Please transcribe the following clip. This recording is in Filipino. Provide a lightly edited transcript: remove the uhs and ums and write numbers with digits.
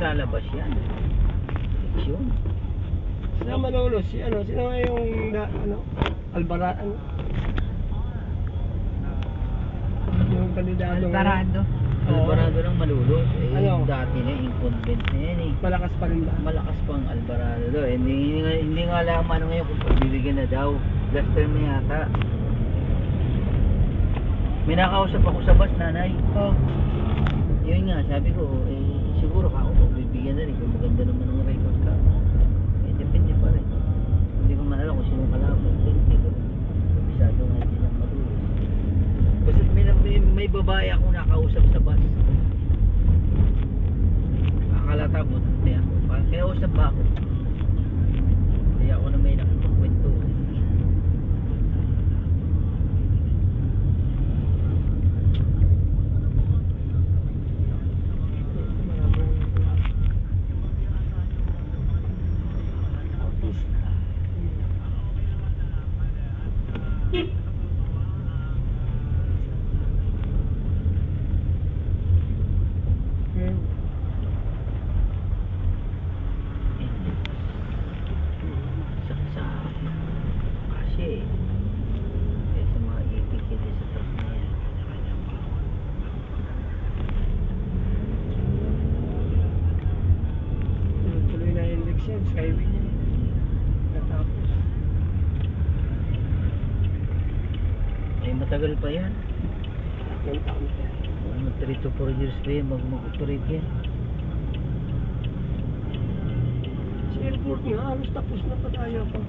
lalabas yan. Eleksyon. Sino Manolo? Sino nga yung Alvarado? Yung kandidato. Alvarado. Alvarado ng Malulot. Ano? Dati na incumbent na yan eh. Malakas pa rin ba? Malakas pang Alvarado daw. Hindi nga alam ano ngayon kung pagbibigyan na daw. Last term na yata. May nakausap ako sa bus, nanay. Yun nga, sabi ko, siguro ka ako pagbibigyan na rin kung maganda naman ang record ka. Depende pa rin. Hindi ko man alam kung sino kalaban. Hindi ko. Kabisado nga hindi lang matulos. Basta may babae akong nakausap sa bus. Kakalata mo, hindi ako. Kinausap ba ako? Hindi ako na may nakapagkwento. Skyway niya. Natapos. Ay matagal pa yan. Ilang taon pa. 3 to 4 years pa yan mag-operate yan. Sa airport nga, halos tapos na pa tayo pa.